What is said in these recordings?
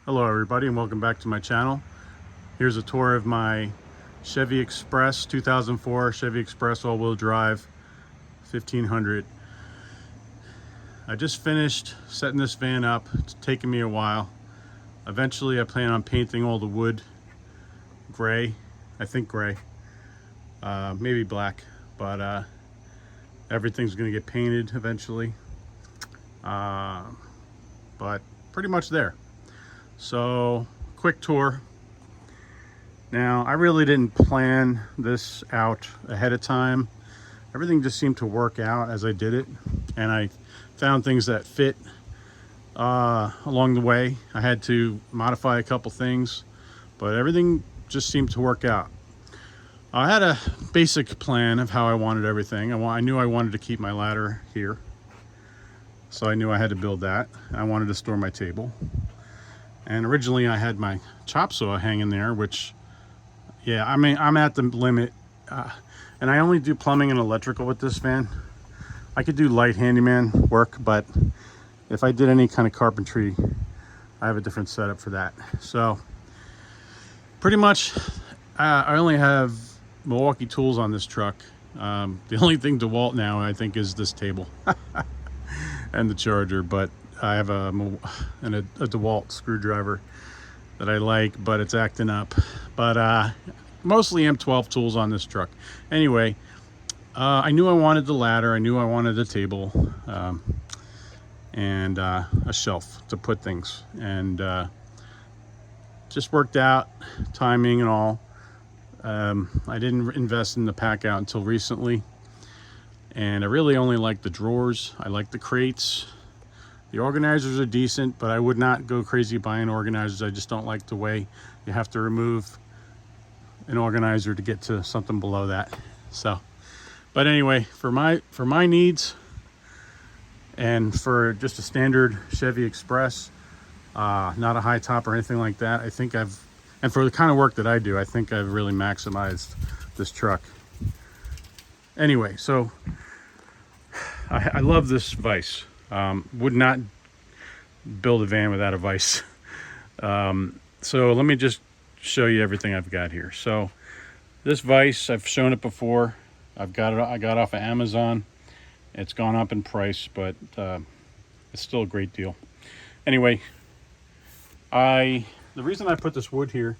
Hello everybody and welcome back to my channel. Here's a tour of my Chevy Express 2004 Chevy Express all-wheel drive 1500. I just finished setting this van up. It's taken me a while. Eventually I plan on painting all the wood gray. I think gray, maybe black, but everything's gonna get painted eventually, but pretty much there. So, quick tour. Now, I really didn't plan this out ahead of time. Everything just seemed to work out as I did it, and I found things that fit along the way. I had to modify a couple things, but everything just seemed to work out. I had a basic plan of how I wanted everything. I knew I wanted to keep my ladder here, so I knew I had to build that. I wanted to store my table. And originally I had my chop saw hanging there, which, yeah, I mean, I'm at the limit. And I only do plumbing and electrical with this van. I could do light handyman work, but if I did any kind of carpentry, I have a different setup for that. So pretty much, I only have Milwaukee tools on this truck. The only thing DeWalt now, I think, is this table and the charger, but I have a DeWalt screwdriver that I like, but it's acting up. But mostly M12 tools on this truck. Anyway, I knew I wanted the ladder. I knew I wanted a table and a shelf to put things. And just worked out, timing and all. I didn't invest in the Packout until recently. And I really only like the drawers. I like the crates. The organizers are decent, but I would not go crazy buying organizers. I just don't like the way you have to remove an organizer to get to something below that. So, but anyway, for my needs and for just a standard Chevy Express, not a high top or anything like that, I think and for the kind of work that I do, I think I've really maximized this truck. Anyway, so I love this vise. Would not build a van without a vise. So let me just show you everything I've got here. So this vise, I've shown it before. I got off of Amazon. It's gone up in price, but it's still a great deal. Anyway, the reason I put this wood here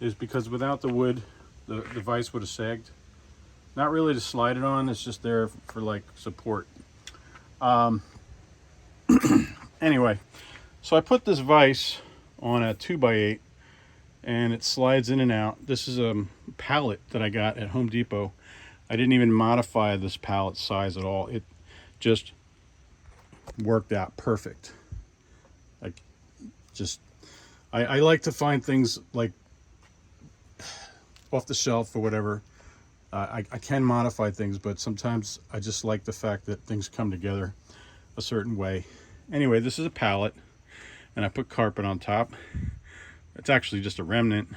is because without the wood, the vise would have sagged. Not really to slide it on, it's just there for like support. Anyway, so I put this vise on a 2x8 and it slides in and out. This is a pallet that I got at Home Depot. I didn't even modify this pallet size at all. It just worked out perfect. I like to find things like off the shelf or whatever. I can modify things, but sometimes I just like the fact that things come together a certain way. Anyway, this is a pallet, and I put carpet on top. It's actually just a remnant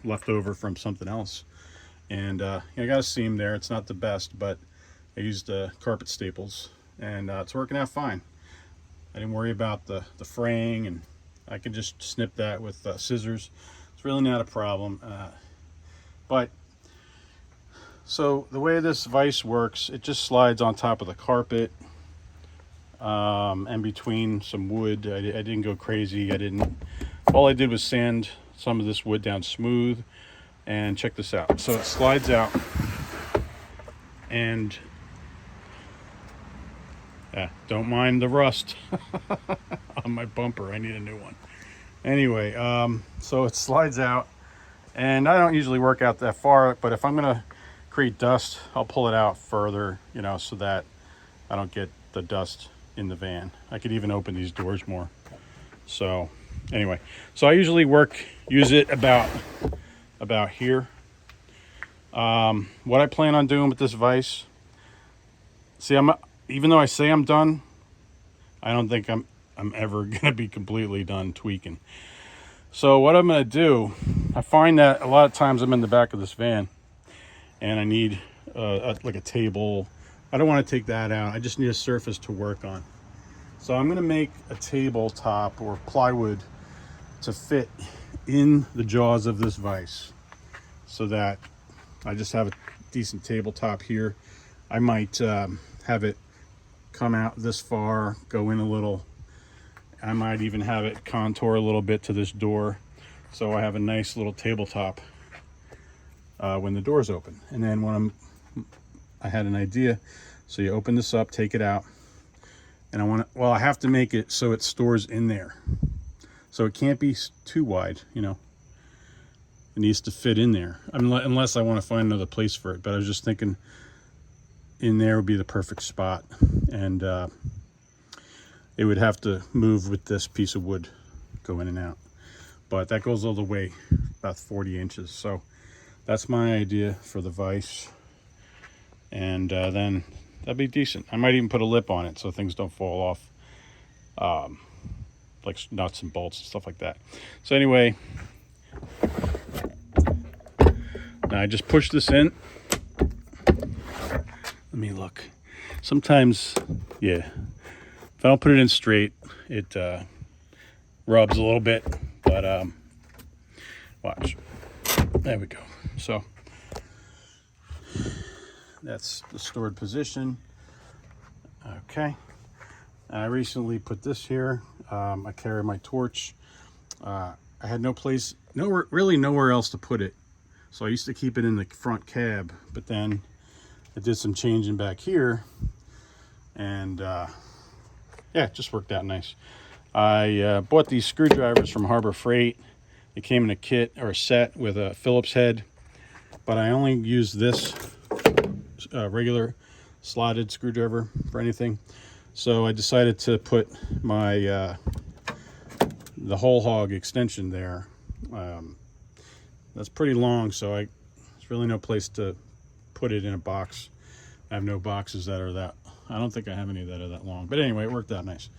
left over from something else. And I got a seam there. It's not the best, but I used carpet staples, and it's working out fine. I didn't worry about the fraying, and I could just snip that with scissors. It's really not a problem. But so the way this vise works, it just slides on top of the carpet and between some wood. I didn't go crazy. All I did was sand some of this wood down smooth, and check this out. So it slides out, and don't mind the rust on my bumper. I need a new one. Anyway, so it slides out, and I don't usually work out that far, but if I'm gonna create dust, I'll pull it out further, so that I don't get the dust in the van. I could even open these doors more. So anyway, so I usually use it about here. What I plan on doing with this vise, see, even though I say I'm done, I don't think I'm ever gonna be completely done tweaking. So what I'm gonna do, I find that a lot of times I'm in the back of this van and I need like a table. I don't want to take that out. I just need a surface to work on. So I'm going to make a tabletop or plywood to fit in the jaws of this vise, so that I just have a decent tabletop here. I might have it come out this far, go in a little. I might even have it contour a little bit to this door, so I have a nice little tabletop when the door's open. And then when I had an idea. So you open this up, take it out, and I have to make it so it stores in there. So it can't be too wide, you know. It needs to fit in there, unless I want to find another place for it. But I was just thinking in there would be the perfect spot, and it would have to move with this piece of wood, go in and out. But that goes all the way about 40 inches. So that's my idea for the vise, and then that'd be decent. I might even put a lip on it so things don't fall off, like nuts and bolts and stuff like that. So anyway, now I just push this in. Let me look. Sometimes, yeah, if I don't put it in straight, it rubs a little bit, but watch. There we go. So that's the stored position. Okay. I recently put this here. I carry my torch. I had really nowhere else to put it. So I used to keep it in the front cab, but then I did some changing back here, and yeah, it just worked out nice. I bought these screwdrivers from Harbor Freight. It came in a kit or a set with a Phillips head, but I only use this regular slotted screwdriver for anything. So I decided to put my the whole hog extension there. That's pretty long, so there's really no place to put it in a box. I have no boxes that are that. I don't think I have any that are that long. But anyway, it worked out nice.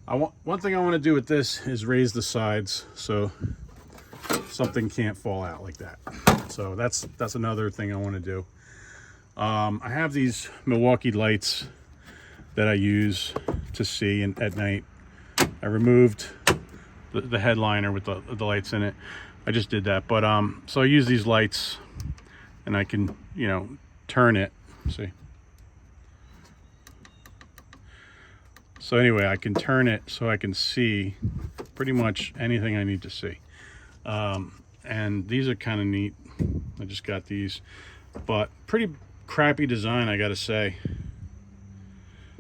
One thing I want to do with this is raise the sides so something can't fall out like that. So that's another thing I want to do. I have these Milwaukee Lights that I use to see at night. I removed the headliner with the lights in it. I just did that, but so I use these lights, and I can, you know, turn it. See. So anyway, I can turn it so I can see pretty much anything I need to see. And these are kind of neat. I just got these, but pretty crappy design, I gotta say,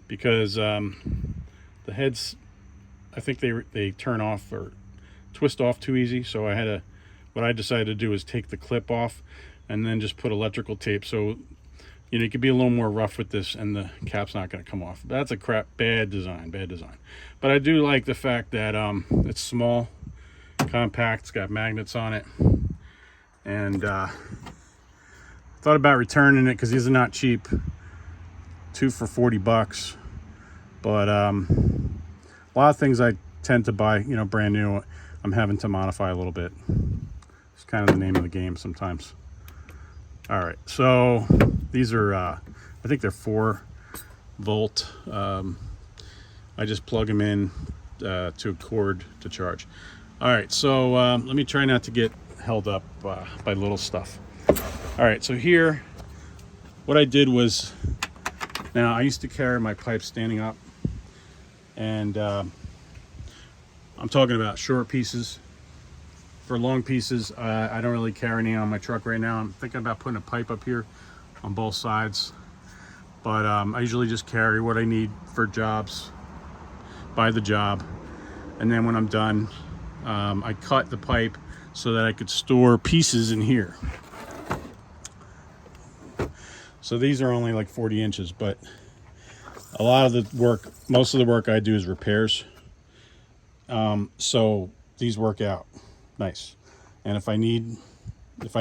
because the heads, I think they turn off or twist off too easy. So what I decided to do is take the clip off and then just put electrical tape, so you know you could be a little more rough with this and the cap's not going to come off. That's a bad design. But I do like the fact that it's small, compact, it's got magnets on it, and thought about returning it because these are not cheap. 2 for $40, but a lot of things I tend to buy, you know, brand new, I'm having to modify a little bit. It's kind of the name of the game sometimes. All right, so these are I think they're 4-volt. I just plug them in to a cord to charge. All right, so let me try not to get held up by little stuff. All right, so here what I did was, now I used to carry my pipe standing up, and I'm talking about short pieces. For long pieces, I don't really carry any on my truck right now. I'm thinking about putting a pipe up here on both sides, but I usually just carry what I need for jobs by the job, and then when I'm done, I cut the pipe so that I could store pieces in here. So these are only like 40 inches, but a lot of the work, most of the work I do is repairs. So these work out nice. And if I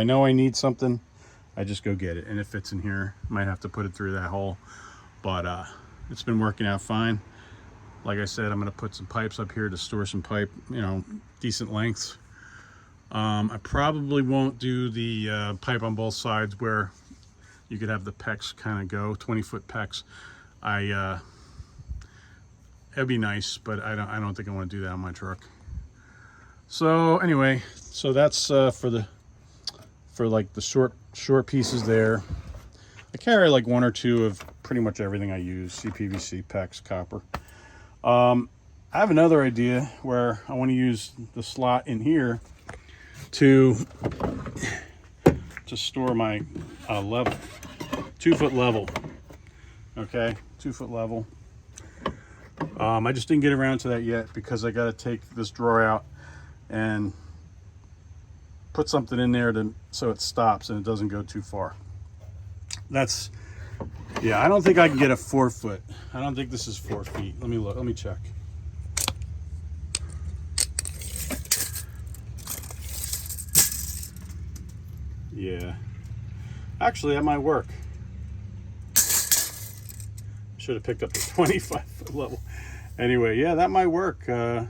know I need something, I just go get it. And if it's in here, might have to put it through that hole. But it's been working out fine. Like I said, I'm gonna put some pipes up here to store some pipe, you know, decent lengths. I probably won't do the pipe on both sides where you could have the Pecs kind of go, 20-foot Pecs. It'd be nice, but I don't think I want to do that on my truck. So anyway, so that's for like the short pieces there. I carry like one or two of pretty much everything I use: CPVC, Pex, copper. I have another idea where I want to use the slot in here to store my level, 2-foot level. Okay, 2-foot level. I just didn't get around to that yet because I got to take this drawer out and put something in there so it stops and it doesn't go too far. That's, yeah, I don't think I can get a 4-foot. I don't think this is 4 feet. Let me look, let me check. Yeah, actually that might work. Should have picked up the 25-foot level. Anyway, yeah, that might work. Yeah,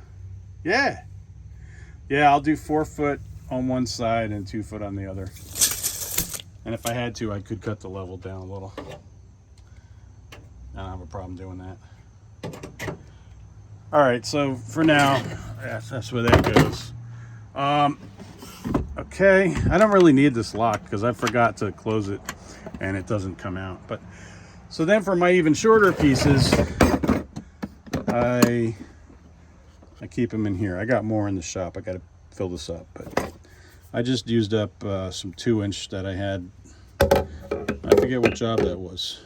I'll do 4 foot on one side and 2 foot on the other. And if I had to, I could cut the level down a little. I don't have a problem doing that. All right, so for now, that's where that goes. Okay, I don't really need this lock because I forgot to close it and it doesn't come out. But so then for my even shorter pieces, I keep them in here. I got more in the shop. I got to fill this up, but I just used up some 2-inch that I had. I forget what job that was.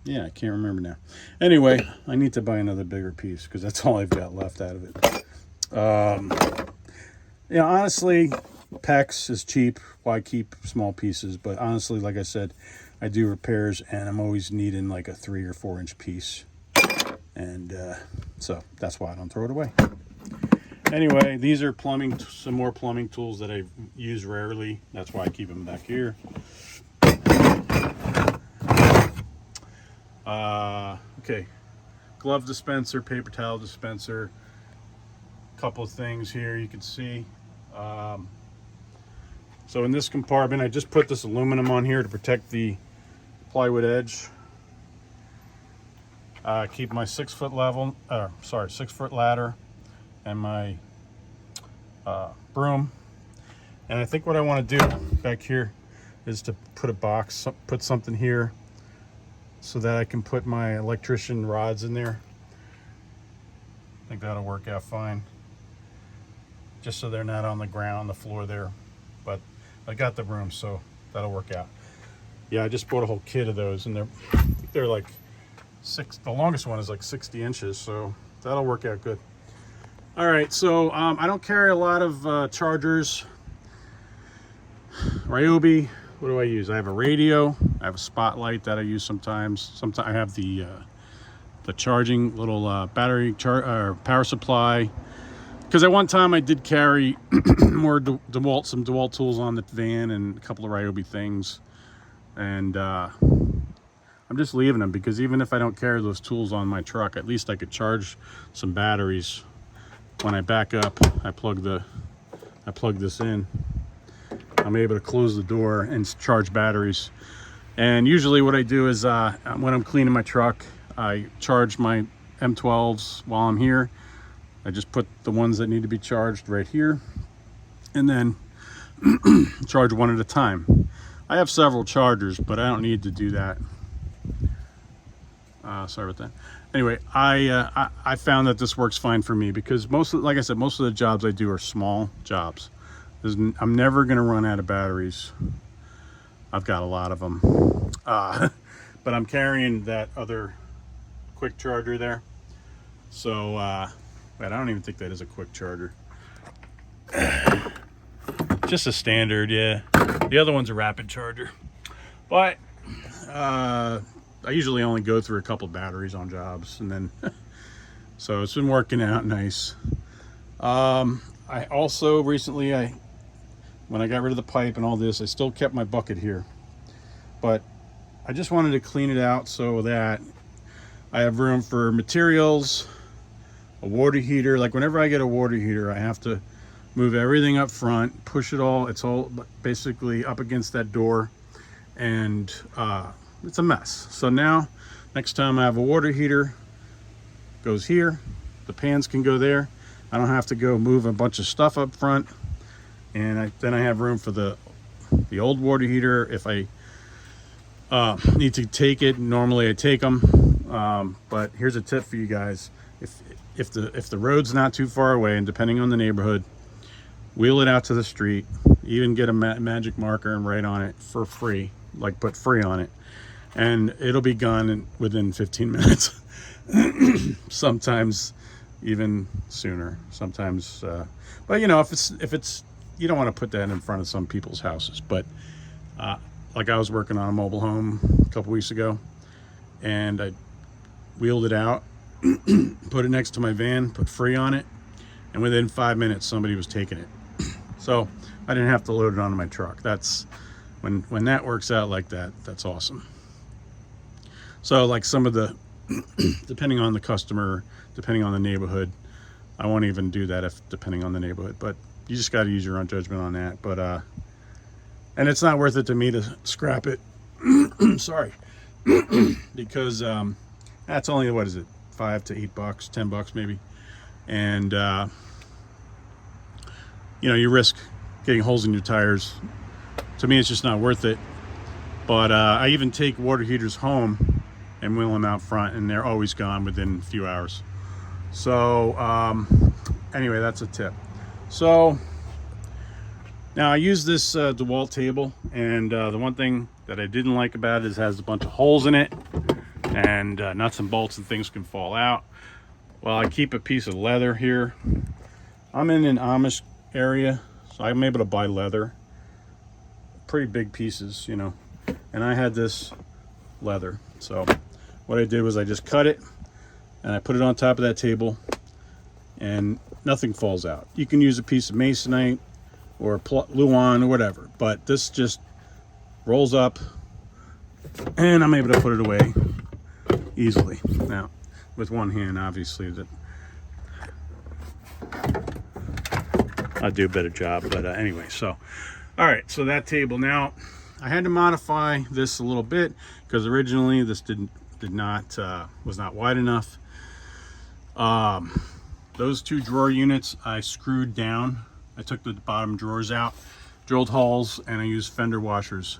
Yeah, I can't remember now. Anyway, I need to buy another bigger piece because that's all I've got left out of it. Yeah, honestly, Pex is cheap. Why keep small pieces? But honestly, like I said, I do repairs and I'm always needing like a 3 or 4 inch piece. And so that's why I don't throw it away. Anyway, these are some more plumbing tools that I use rarely. That's why I keep them back here. Okay, glove dispenser, paper towel dispenser, couple of things here you can see. So in this compartment, I just put this aluminum on here to protect the plywood edge. Keep my 6-foot level, 6-foot ladder and my broom. And I think what I want to do back here is to put something here so that I can put my electrician rods in there. I think that'll work out fine. Just so they're not on the ground, the floor there. But I got the room, so that'll work out. Yeah, I just bought a whole kit of those, and they're like the longest one is like 60 inches, so that'll work out good. All right, so I don't carry a lot of chargers. Ryobi, what do I use? I have a radio, I have a spotlight that I use sometimes. Sometimes I have the charging little battery power supply. Because at one time I did carry more some DeWalt tools on the van and a couple of Ryobi things. And I'm just leaving them because even if I don't carry those tools on my truck, at least I could charge some batteries. When I back up, I plug this in. I'm able to close the door and charge batteries. And usually what I do is when I'm cleaning my truck, I charge my M12s while I'm here. I just put the ones that need to be charged right here and then charge one at a time. I have several chargers, but I don't need to do that. Sorry about that. Anyway, I found that this works fine for me because like I said, most of the jobs I do are small jobs. I'm never going to run out of batteries. I've got a lot of them. But I'm carrying that other quick charger there. So, but I don't even think that is a quick charger. Just a standard, yeah. The other one's a rapid charger. But I usually only go through a couple batteries on jobs, and then so it's been working out nice. I also recently, when I got rid of the pipe and all this, I still kept my bucket here, but I just wanted to clean it out so that I have room for materials, a water heater. Like whenever I get a water heater, I have to move everything up front, push it all. It's all basically up against that door, and it's a mess. So now, next time I have a water heater, goes here. The pans can go there. I don't have to go move a bunch of stuff up front, and then I have room for the old water heater. If I need to take it, normally I take them, but here's a tip for you guys. If the road's not too far away, and depending on the neighborhood, wheel it out to the street, even get a magic marker and write on it for free, like put free on it, and it'll be gone within 15 minutes. Sometimes even sooner, sometimes, but you know, if it's you don't want to put that in front of some people's houses. But like I was working on a mobile home a couple weeks ago, and I wheeled it out, put it next to my van, put free on it, and within 5 minutes somebody was taking it. So I didn't have to load it onto my truck. That's when that works out like that, that's awesome. So like some of the depending on the customer, depending on the neighborhood, I won't even do that depending on the neighborhood, but you just got to use your own judgment on that. But and it's not worth it to me to scrap it. Sorry. Because that's only, what is it, $5 to $8, $10 maybe, and you know, you risk getting holes in your tires. To me, it's just not worth it. But I even take water heaters home and wheel them out front, and they're always gone within a few hours. So anyway, that's a tip. So now I use this DeWalt table, and the one thing that I didn't like about it is it has a bunch of holes in it, and nuts and bolts and things can fall out. Well, I keep a piece of leather here. I'm in an Amish area, so I'm able to buy leather, pretty big pieces, you know, and I had this leather. So what I did was I just cut it and I put it on top of that table, and nothing falls out. You can use a piece of masonite or Luan or whatever, but this just rolls up and I'm able to put it away easily. Now with one hand, obviously, that I'll do a better job, but anyway. So all right, so that table, now I had to modify this a little bit because originally this was not wide enough. Those two drawer units I screwed down. I took the bottom drawers out, drilled holes, and I used fender washers,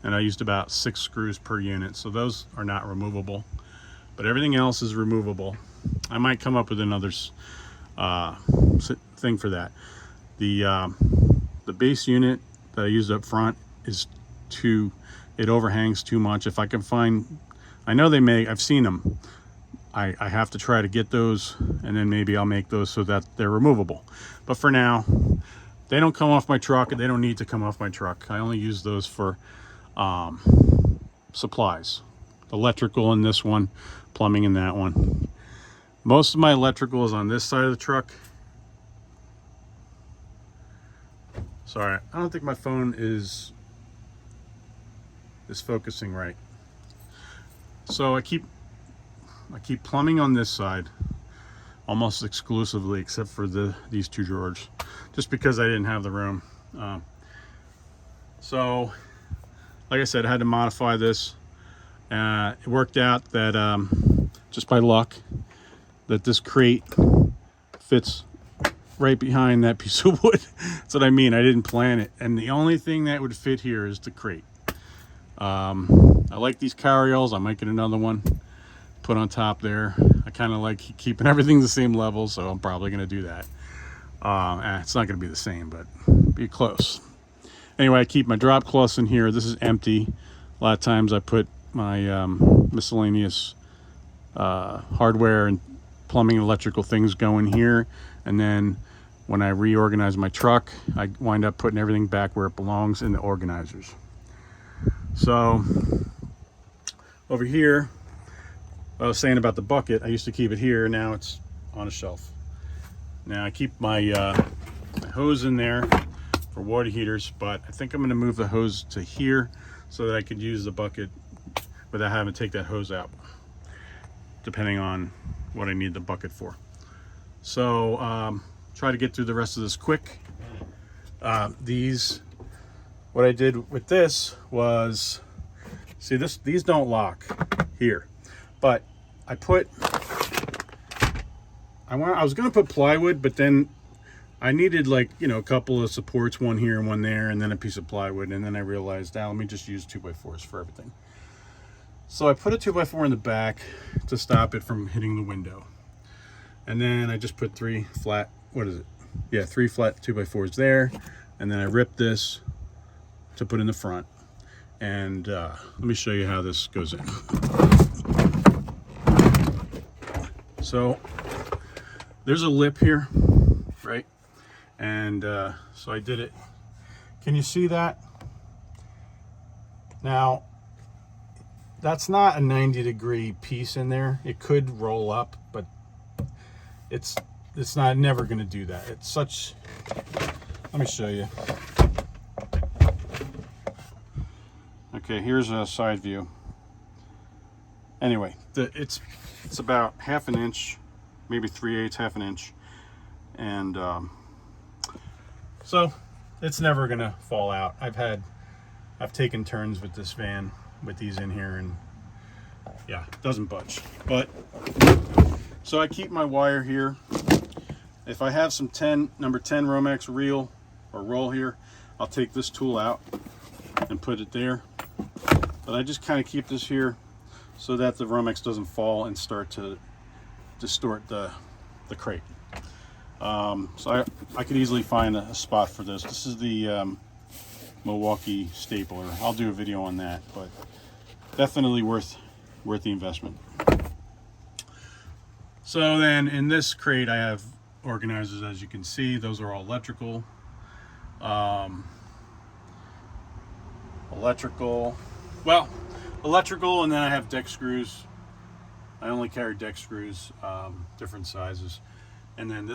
and I used about 6 screws per unit. So those are not removable, but everything else is removable. I might come up with another thing for that. The base unit that I used up front is it overhangs too much. If I can find, I know I've seen them. I have to try to get those, and then maybe I'll make those so that they're removable. But for now, they don't come off my truck, and they don't need to come off my truck. I only use those for supplies. Electrical in this one, plumbing in that one. Most of my electrical is on this side of the truck. Sorry, I don't think my phone is focusing right. So I keep plumbing on this side almost exclusively, except for these two drawers, just because I didn't have the room. So like I said, I had to modify this. It worked out that just by luck that this crate fits right behind that piece of wood. That's what I mean. I didn't plan it, and the only thing that would fit here is the crate. I like these carryalls. I might get another one put on top there. I kind of like keeping everything the same level, so I'm probably going to do that. It's not going to be the same, but be close. Anyway, I keep my drop cloths in here. This is empty. A lot of times I put my miscellaneous hardware and plumbing and electrical things go in here, and then when I reorganize my truck, I wind up putting everything back where it belongs in the organizers. So over here, I was saying about the bucket, I used to keep it here, now it's on a shelf. Now I keep my hose in there for water heaters, but I think I'm going to move the hose to here so that I could use the bucket without having to take that hose out, depending on what I need the bucket for. So try to get through the rest of this quick. What I did with this was, see, these don't lock here, but I I was gonna put plywood, but then I needed, like, you know, a couple of supports, one here and one there, and then a piece of plywood, and then I realized, let me just use 2x4s for everything. So I put a 2x4 in the back to stop it from hitting the window, and then I just put 3 flat, 3 flat 2x4s there, and then I ripped this to put in the front. And let me show you how this goes in. So there's a lip here, right? And so I did it. Can you see that? Now, that's not a 90-degree piece in there. It could roll up, but it's never going to do that. It's such, let me show you. Okay, here's a side view. Anyway, it's about 1/2 inch, maybe 3/8, 1/2 inch, and so it's never gonna fall out. I've taken turns with this van with these in here, and yeah, it doesn't budge. But so I keep my wire here. If I have some number 10 Romex reel or roll here, I'll take this tool out and put it there. But I just kind of keep this here so that the Romex doesn't fall and start to distort the crate. So I could easily find a spot for this. This is the Milwaukee Stapler. I'll do a video on that, but definitely worth the investment. So then in this crate I have organizers, as you can see. Those are all electrical. Electrical, and then I have deck screws. I only carry deck screws, different sizes. And then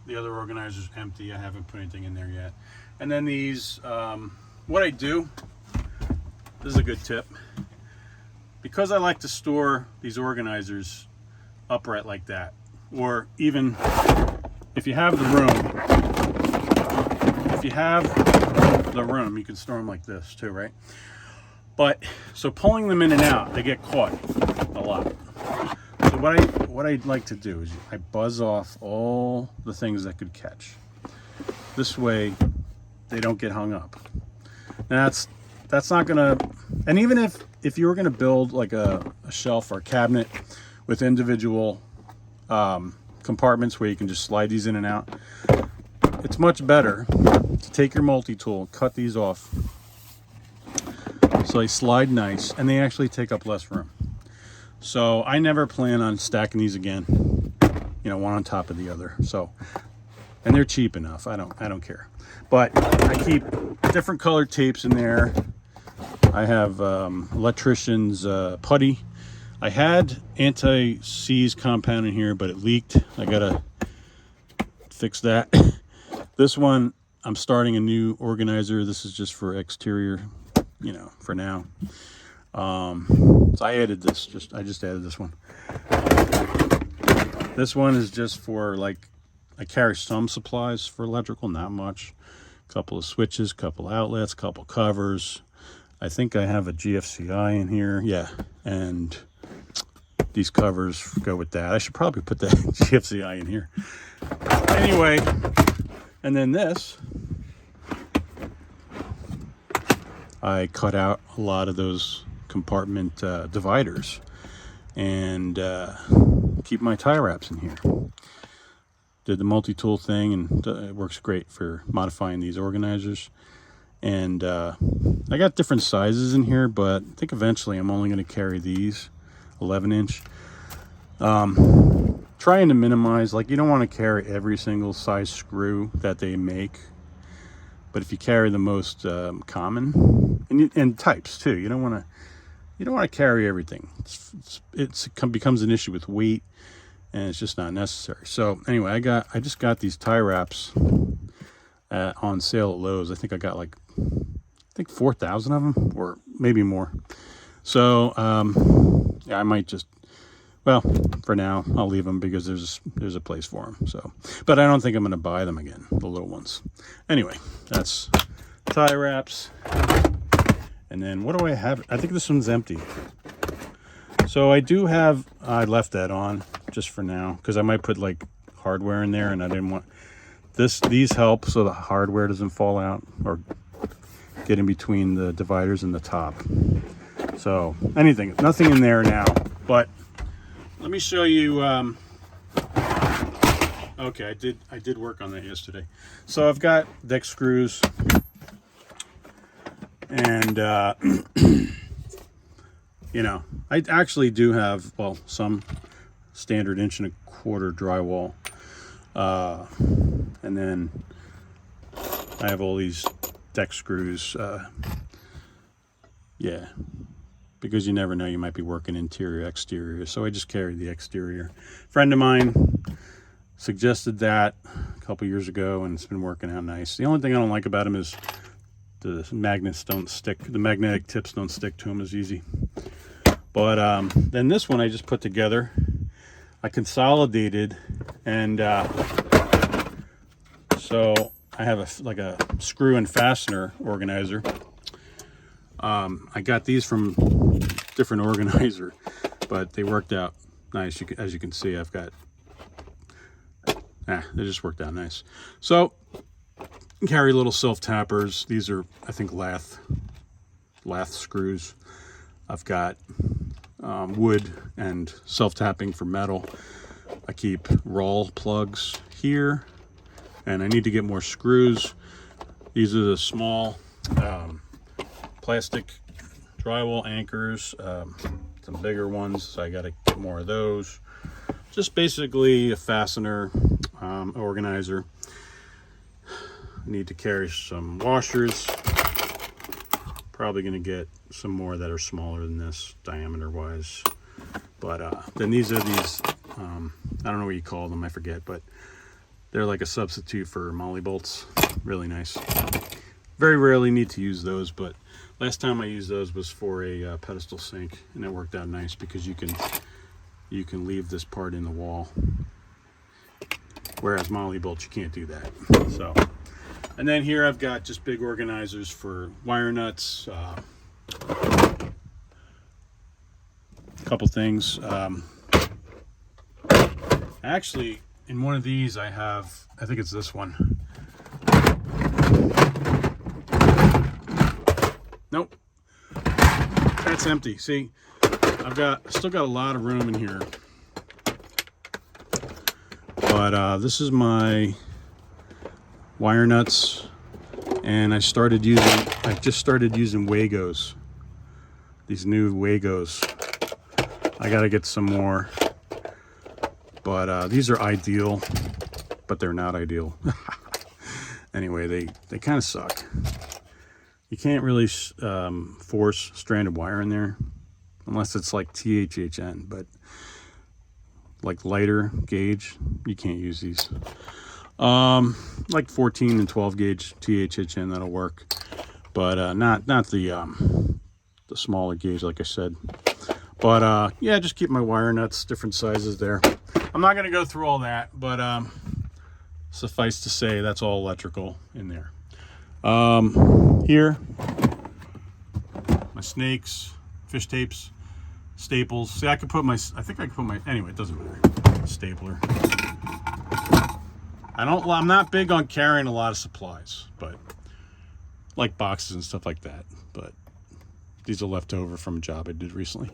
the other organizer is empty. I haven't put anything in there yet. And then these, what I do, this is a good tip. Because I like to store these organizers upright like that, or even if you have the room, you can store them like this too, right? But so pulling them in and out, they get caught a lot. So what I like to do is I buzz off all the things that could catch. This way they don't get hung up. Now that's not gonna, and even if you were gonna build like a shelf or a cabinet with individual compartments where you can just slide these in and out, it's much better to take your multi-tool, cut these off so they slide nice, and they actually take up less room. So I never plan on stacking these again, you know, one on top of the other. So, and they're cheap enough. I don't care. But I keep different colored tapes in there. I have electrician's putty. I had anti-seize compound in here, but it leaked. I gotta fix that. This one, I'm starting a new organizer. This is just for exterior, you know, for now. So I added this, I just added this one. This one is just for, like, I carry some supplies for electrical, not much. A couple of switches, couple outlets, couple covers. I think I have a GFCI in here, yeah, and these covers go with that. I should probably put that GFCI in here. Anyway, and then this, I cut out a lot of those compartment dividers and keep my tie wraps in here. Did the multi-tool thing, and it works great for modifying these organizers. And I got different sizes in here, but I think eventually I'm only going to carry these 11-inch. Trying to minimize, like, you don't want to carry every single size screw that they make, but if you carry the most common and types too, you don't want to carry everything. It becomes an issue with weight, and it's just not necessary. So anyway, I just got these tie wraps on sale at Lowe's. I think I got like 4,000 of them, or maybe more. So yeah, I might just, well, for now I'll leave them because there's a place for them. So, but I don't think I'm going to buy them again, the little ones. Anyway, that's tie wraps. And then what do I have? I think this one's empty. So I left that on just for now, because I might put like hardware in there, and I didn't want these help so the hardware doesn't fall out or get in between the dividers and the top. So nothing in there now, but let me show you. Okay, I did work on that yesterday. So I've got deck screws, and you know, I actually do have, well, some standard 1.25" drywall, and then I have all these deck screws. Yeah, because you never know, you might be working interior, exterior, so I just carry the exterior. Friend of mine suggested that a couple years ago, and it's been working out nice. The only thing I don't like about them is the magnets don't stick, the magnetic tips don't stick to them as easy. But then this one I just put together, I consolidated, and so I have like a screw and fastener organizer. I got these from different organizer, but they worked out nice. As you can see, I've got, they just worked out nice. So carry little self tappers. These are, I think, lath screws. I've got wood and self tapping for metal. I keep roll plugs here, and I need to get more screws. These are the small plastic drywall anchors, some bigger ones, so I got to get more of those. Just basically a fastener organizer. I need to carry some washers. Probably going to get some more that are smaller than this diameter wise, but then these are these I don't know what you call them, I forget, but they're like a substitute for molly bolts. Really nice. Very rarely need to use those, but last time I used those was for a pedestal sink, and it worked out nice because you can leave this part in the wall, whereas molly bolts you can't do that. So, and then here I've got just big organizers for wire nuts, a couple things. Actually, in one of these I have, I think it's this one. Nope, that's empty. See, still got a lot of room in here, but this is my wire nuts, and I just started using Wagos, these new Wagos. I gotta get some more, but these are ideal, but they're not ideal. Anyway, they kind of suck. You can't really force stranded wire in there unless it's like THHN, but like lighter gauge, you can't use these. Like 14 and 12 gauge THHN, that'll work, but not the smaller gauge, like I said. But yeah, just keep my wire nuts different sizes there. I'm not gonna go through all that, but suffice to say, that's all electrical in there. Here, my snakes, fish tapes, staples. See, I think I could put my, anyway, it doesn't matter. Stapler. I'm not big on carrying a lot of supplies, but like boxes and stuff like that, but these are left over from a job I did recently.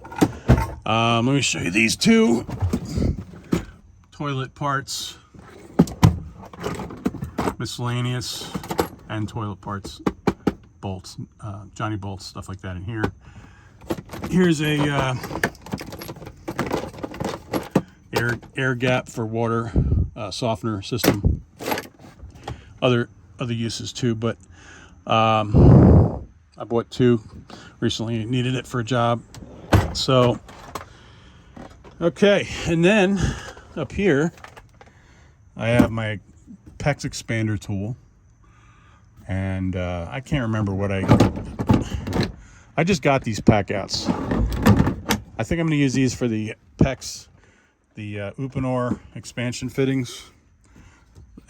Let me show you these two. Toilet parts, miscellaneous, and toilet parts, bolts, Johnny bolts, stuff like that in here. Here's a air gap for water softener system. Other uses too, but I bought two recently. Needed it for a job. So okay, and then up here I have my Pex expander tool, and I can't remember what I just got these Packouts. I think I'm going to use these for the Pecs, the Uponor expansion fittings,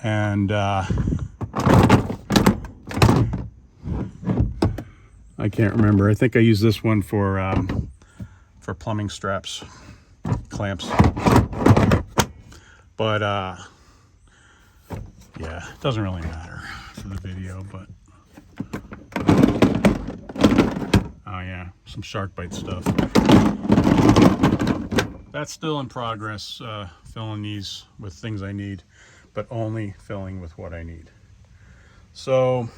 and I can't remember. I think I use this one for plumbing straps, clamps. But Yeah, it doesn't really matter for the video, but oh yeah, some shark bite stuff. That's still in progress, filling these with things I need, but only filling with what I need. So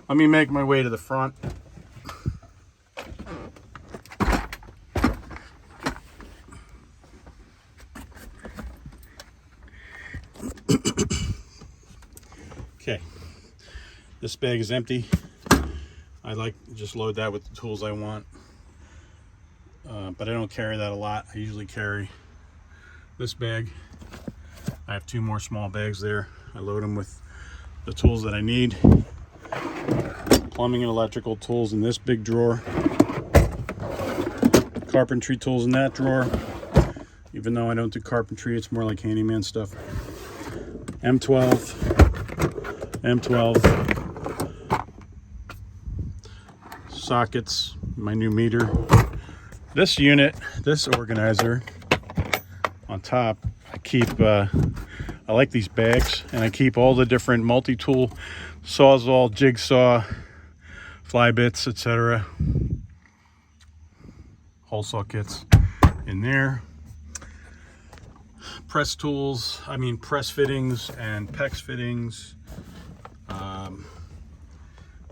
let me make my way to the front. Okay, this bag is empty. I like to just load that with the tools I want, but I don't carry that a lot. I usually carry this bag. I have 2 more small bags there. I load them with the tools that I need. Plumbing and electrical tools in this big drawer. Carpentry tools in that drawer. Even though I don't do carpentry, it's more like handyman stuff. M12 sockets, my new meter. This unit, this organizer on top, I keep, I like these bags, and I keep all the different multi-tool, sawzall, jigsaw, fly bits, etc. Hole saw kits in there. Press tools, press fittings and Pex fittings.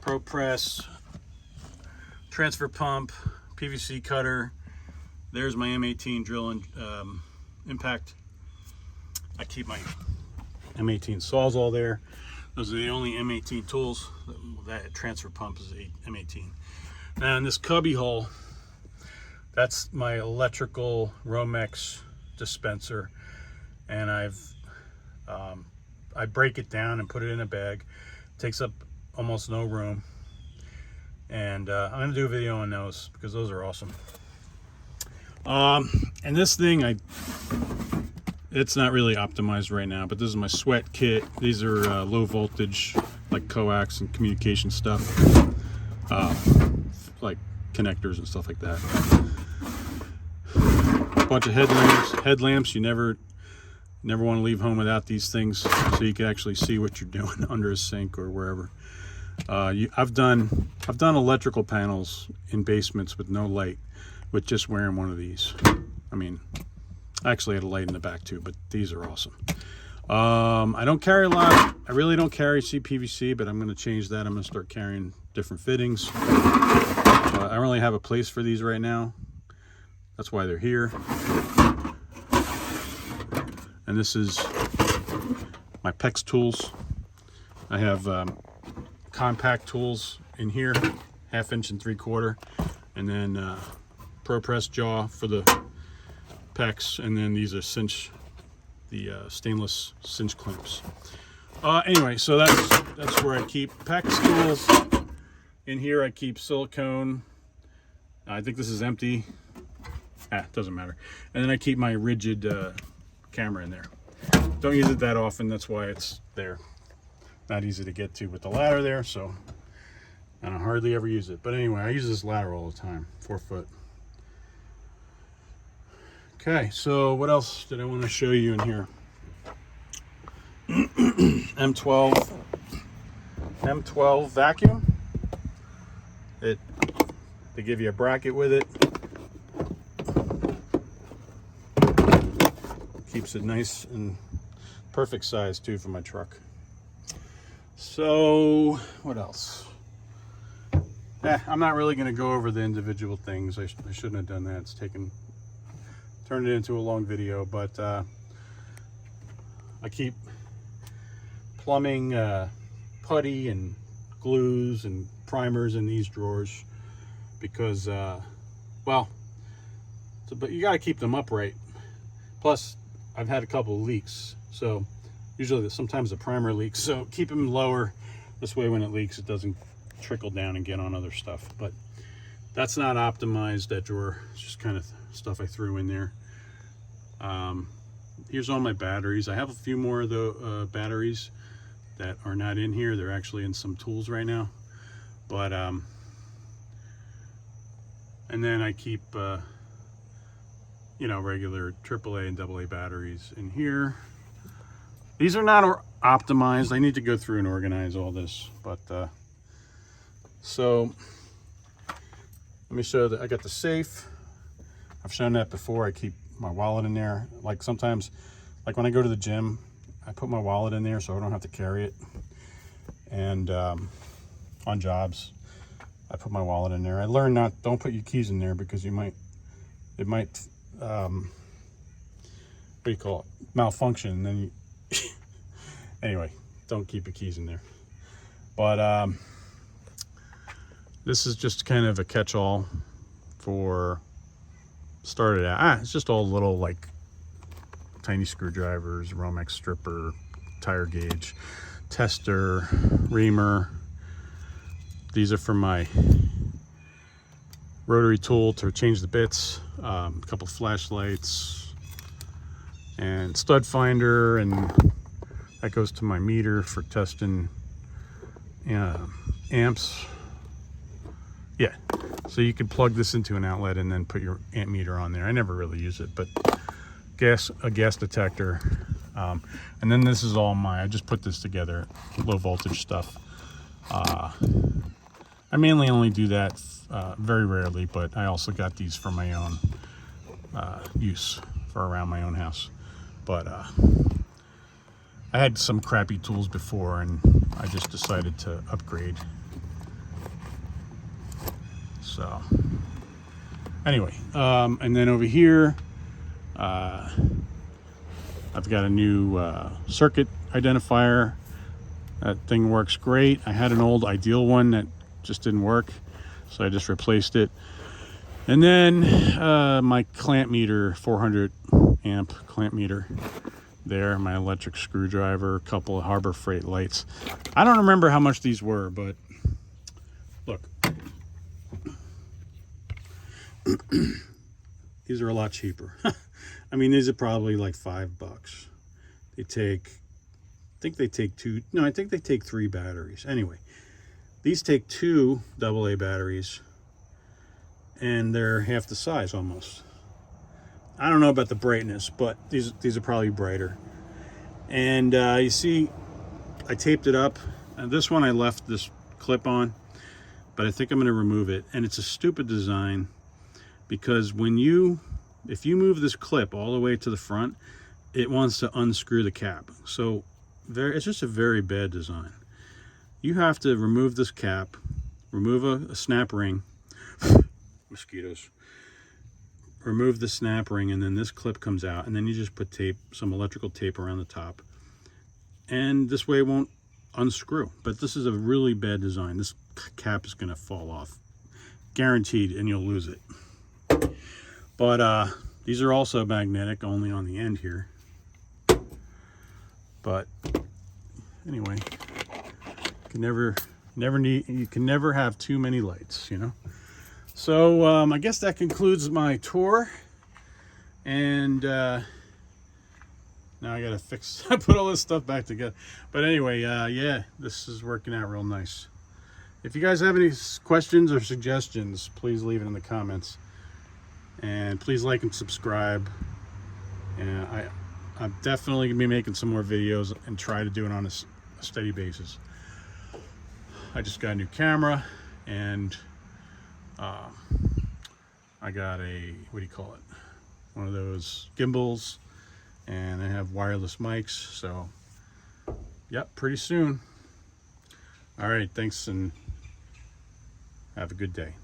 Pro press, transfer pump, PVC cutter. There's my M18 drill and impact. I keep my M18 sawzall there. Those are the only M18 tools. That transfer pump is a M18. Now in this cubby hole, that's my electrical Romex dispenser, and I break it down and put it in a bag. It takes up almost no room, and I'm gonna do a video on those because those are awesome. And this thing, it's not really optimized right now, but this is my sweat kit. These are low voltage, like coax and communication stuff, like connectors and stuff like that. A bunch of headlamps. You never want to leave home without these things, so you can actually see what you're doing under a sink or wherever. I've done electrical panels in basements with no light, with just wearing one of these. I actually had a light in the back too, but these are awesome. I don't carry a lot. I really don't carry CPVC, but I'm going to change that. I'm going to start carrying different fittings. I don't really have a place for these right now. That's why they're here. And this is my Pex Tools. I have compact tools in here, 1/2 inch and 3/4, and then Pro Press jaw for the Pecs, and then these are the stainless cinch clamps. Anyway, so that's where I keep Pex tools. In here I keep silicone. I think this is empty. Doesn't matter. And then I keep my rigid camera in there. Don't use it that often, that's why it's there. Not easy to get to with the ladder there, so I don't hardly ever use it. But anyway, I use this ladder all the time, 4 foot. Okay, so what else did I want to show you in here? M12 Vacuum. They give you a bracket with it. Keeps it nice and perfect size too for my truck. So what else? I'm not really going to go over the individual things. I shouldn't have done that. It's turned it into a long video, but I keep plumbing putty and glues and primers in these drawers because but you got to keep them upright. Plus I've had a couple of leaks, so usually sometimes the primer leaks, so keep them lower. This way when it leaks it doesn't trickle down and get on other stuff. But that's not optimized, that drawer. It's just kind of stuff I threw in there. Here's all my batteries. I have a few more of the batteries that are not in here. They're actually in some tools right now, but and then I keep regular AAA and AA batteries in here. These are not optimized. I need to go through and organize all this, but so let me show that I got the safe. I've shown that before. I keep my wallet in there. Like sometimes, like when I go to the gym, I put my wallet in there so I don't have to carry it. And on jobs, I put my wallet in there. I learned don't put your keys in there because it might what do you call it, malfunction, and then you anyway, don't keep your keys in there. But this is just kind of a catch-all for started out. It's just all little like tiny screwdrivers, Romex stripper, tire gauge, tester, reamer. These are for my rotary tool to change the bits, a couple flashlights, and stud finder, and that goes to my meter for testing amps. Yeah, so you can plug this into an outlet and then put your amp meter on there. I never really use it, but a gas detector. And then this is all I just put this together, low voltage stuff. I mainly only do that very rarely, but I also got these for my own use for around my own house. But I had some crappy tools before, and I just decided to upgrade. So anyway, and then over here, I've got a new circuit identifier. That thing works great. I had an old Ideal one that just didn't work, so I just replaced it. And then my clamp meter, 400 amp clamp meter there, my electric screwdriver, a couple of Harbor Freight lights. I don't remember how much these were, but look. These are a lot cheaper. I mean, these are probably like $5. They take, I think they take three batteries. Anyway, these take 2 AA batteries, and they're half the size almost. I don't know about the brightness, but these are probably brighter. And you see, I taped it up. And this one I left this clip on, but I think I'm going to remove it. And it's a stupid design, because if you move this clip all the way to the front, it wants to unscrew the cap. So it's just a very bad design. You have to remove this cap, remove a snap ring, mosquitoes, remove the snap ring, and then this clip comes out, and then you just put tape, some electrical tape around the top, and this way it won't unscrew. But this is a really bad design. This cap is going to fall off, guaranteed, and you'll lose it. But these are also magnetic, only on the end here. But anyway, you can never have too many lights, you know. So I guess that concludes my tour. And now I gotta put all this stuff back together. But anyway, yeah, this is working out real nice. If you guys have any questions or suggestions, please leave it in the comments. And please like and subscribe. And I'm definitely gonna be making some more videos and try to do it on a steady basis. I just got a new camera, and I got a, what do you call it? One of those gimbals, and I have wireless mics. So, yep, pretty soon. All right, thanks, and have a good day.